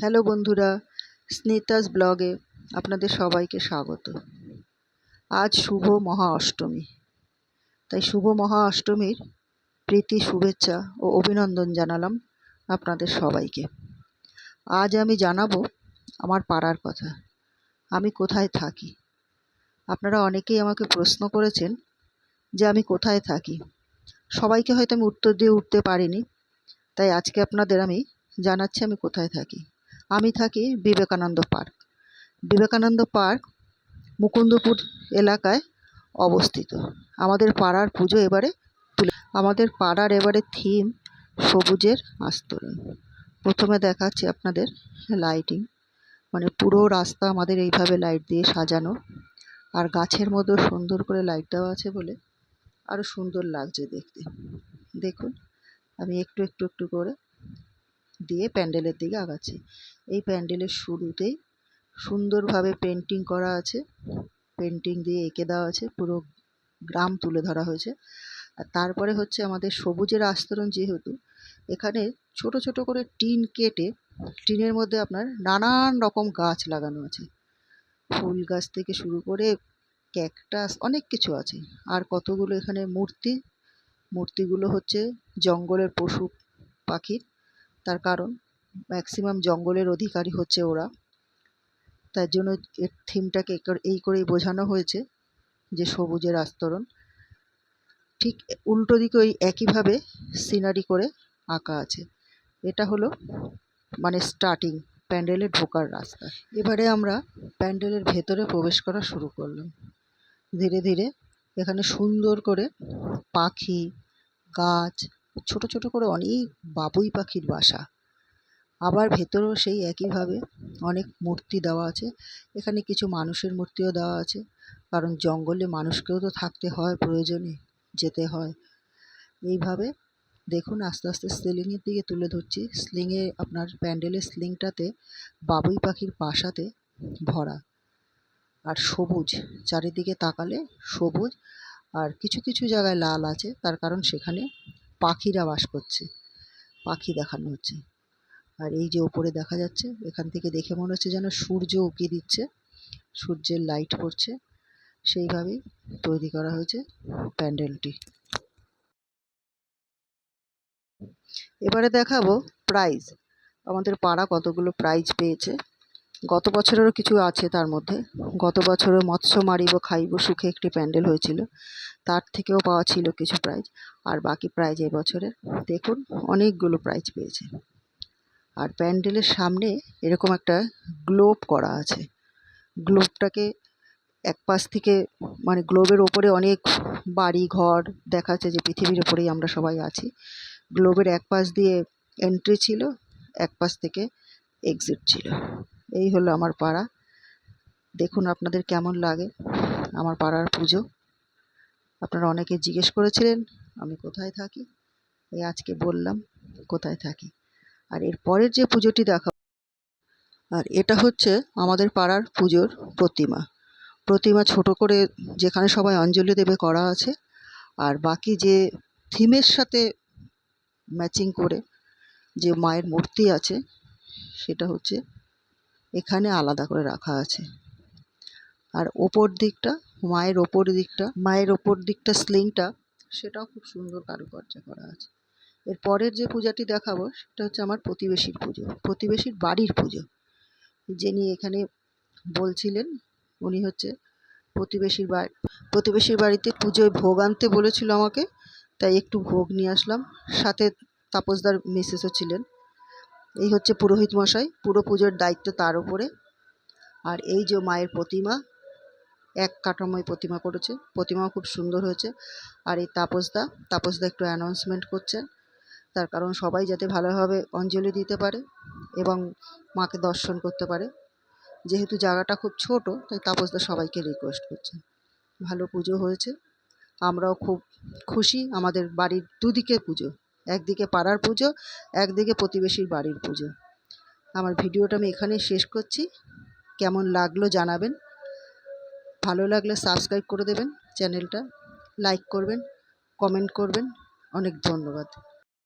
Hello বন্ধুরা, স্নিতাস ব্লগে আপনাদের সবাইকে স্বাগত। আজ শুভ মহা অষ্টমী, তাই শুভ মহা অষ্টমীর প্রীতি, শুভেচ্ছা ও অভিনন্দন জানালাম আপনাদের সবাইকে। আজ আমি জানাবো আমার পাড়ার কথা, আমি কোথায় থাকি। আপনারা অনেকেই আমাকে প্রশ্ন করেছেন যে আমি কোথায় থাকি। সবাইকে হয়তো আমি উত্তর দিয়ে উঠতে পারিনি, তাই আজকে আপনাদের আমি জানাচ্ছি আমি কোথায় থাকি। আমি থাকি বিবেকানন্দ পার্ক। বিবেকানন্দ পার্ক মুকুন্দপুর এলাকায় অবস্থিত। আমাদের পাড়ার পুজো এবারে থিম সবুজের আস্তরণ। প্রথমে দেখাচ্ছি আপনাদের লাইটিং, মানে পুরো রাস্তা আমাদের এইভাবে লাইট দিয়ে সাজানো, আর গাছের মধ্যে সুন্দর করে লাইট দেওয়া আছে বলে আরও সুন্দর লাগছে দেখতে। দেখুন, আমি একটু একটু একটু করে দিয়ে প্যান্ডেলের দিকে আগাচ্ছি। এই প্যান্ডেলের শুরুতেই সুন্দরভাবে পেন্টিং করা আছে, পেন্টিং দিয়ে এঁকে দেওয়া আছে, পুরো গ্রাম তুলে ধরা হয়েছে। আর তারপরে হচ্ছে আমাদের সবুজের আস্তরণ, যেহেতু এখানে ছোট ছোট করে টিন কেটে টিনের মধ্যে আপনার নানান রকম গাছ লাগানো আছে, ফুল গাছ থেকে শুরু করে ক্যাকটাস অনেক কিছু আছে। আর কতগুলো এখানে মূর্তিগুলো হচ্ছে জঙ্গলের পশু পাখির, তার কারণ ম্যাক্সিমাম জঙ্গলের অধিকারী হচ্ছে ওরা, তার জন্য এর থিমটাকে এই করেই বোঝানো হয়েছে যে সবুজের আস্তরণ। ঠিক উল্টো দিকে ওই একইভাবে সিনারি করে আঁকা আছে। এটা হলো মানে স্টার্টিং, প্যান্ডেলে ঢোকার রাস্তা। এবারে আমরা প্যান্ডেলের ভেতরে প্রবেশ করা শুরু করলাম। ধীরে ধীরে এখানে সুন্দর করে পাখি, গাছ, ছোট ছোট করে অনেক বাবুই পাখির বাসা। আবার ভেতরেও সেই একইভাবে অনেক মূর্তি দেওয়া আছে। এখানে কিছু মানুষের মূর্তিও দেওয়া আছে, কারণ জঙ্গলে মানুষকেও তো থাকতে হয়, প্রয়োজনে যেতে হয়। এইভাবে দেখুন, আস্তে আস্তে স্লিংয়ের দিকে তুলে ধরছি। স্লিংয়ে আপনার প্যান্ডেলের স্লিংটাতে বাবুই পাখির বাসাতে ভরা, আর সবুজ, চারিদিকে তাকালে সবুজ, আর কিছু কিছু জায়গায় লাল আছে, তার কারণ সেখানে পাখিরা বাস করছে, পাখি দেখানো হচ্ছে। আর এই যে ওপরে দেখা যাচ্ছে, এখান থেকে দেখে মনে হচ্ছে যেন সূর্য উঁকি দিচ্ছে, সূর্যের লাইট পড়ছে। সেইভাবেই তৈরি করা হয়েছে প্যান্ডেলটি। এবারে দেখাবো প্রাইজ, আমাদের পাড়া কতগুলো প্রাইজ পেয়েছে। গত বছরেরও কিছু আছে তার মধ্যে। গত বছরে মৎস্য মারিব খাইব সুখে একটি প্যান্ডেল হয়েছিল, তার থেকেও পাওয়া ছিল কিছু প্রাইজ। আর বাকি প্রাইজ এবছরের দেখুন অনেকগুলো প্রাইজ পেয়েছে। আর প্যান্ডেলের সামনে এরকম একটা গ্লোব করা আছে। গ্লোবটাকে এক পাশ থেকে, মানে গ্লোবের ওপরে অনেক বাড়ি ঘর দেখা যাচ্ছে, যে পৃথিবীর ওপরেই আমরা সবাই আছি। গ্লোবের এক পাশ দিয়ে এন্ট্রি ছিল, এক পাশ থেকে এক্সিট ছিল। এই হলো আমার পাড়া। দেখুন আপনাদের কেমন লাগে আমার পাড়ার পুজো। আপনারা অনেকে জিজ্ঞেস করেছিলেন আমি কোথায় থাকি, এই আজকে বললাম কোথায় থাকি। আর এর পরের যে পুজোটি দেখাবো, আর এটা হচ্ছে আমাদের পাড়ার পুজোর প্রতিমা ছোট করে যেখানে সবাই অঞ্জলি দেবে করা আছে। আর বাকি যে থিমের সাথে ম্যাচিং করে যে মায়ের মূর্তি আছে, সেটা হচ্ছে এখানে আলাদা করে রাখা আছে। আর মায়ের ওপর দিকটা স্লিংটা, সেটাও খুব সুন্দর কারুকার্য করা আছে। এর পরের যে পূজাটি দেখাবো সেটা হচ্ছে আমার প্রতিবেশীর বাড়ির পুজো। যিনি এখানে বলছিলেন উনি হচ্ছে প্রতিবেশীর বাড়িতে পুজোয় ভোগ আনতে বলেছিল আমাকে, তাই একটু ভোগ নিয়ে আসলাম। সাথে তাপসদার মিসেসও ছিলেন। এই হচ্ছে পুরোহিত মশাই, পুরো পুজোর দায়িত্ব তার উপরে। আর এই যে মায়ের প্রতিমা, এক কাঠামোয় প্রতিমা করেছে, প্রতিমাও খুব সুন্দর হয়েছে। আর এই তাপসদা একটু অ্যানাউন্সমেন্ট করছেন, তার কারণ সবাই যাতে ভালোভাবে অঞ্জলি দিতে পারে এবং মাকে দর্শন করতে পারে। যেহেতু জায়গাটা খুব ছোট, তাই তাপসদা সবাইকে রিকোয়েস্ট করছেন। ভালো পুজো হয়েছে, আমরাও খুব খুশি। আমাদের বাড়ির দুদিকে পুজো, একদিকে পাড়ার পুজো, একদিকে প্রতিবেশীর বাড়ির পুজো। আমার ভিডিওটা আমি এখানেই শেষ করছি। কেমন লাগলো জানাবেন, ভালো লাগলে সাবস্ক্রাইব করে দেবেন চ্যানেলটা, লাইক করবেন, কমেন্ট করবেন। অনেক ধন্যবাদ।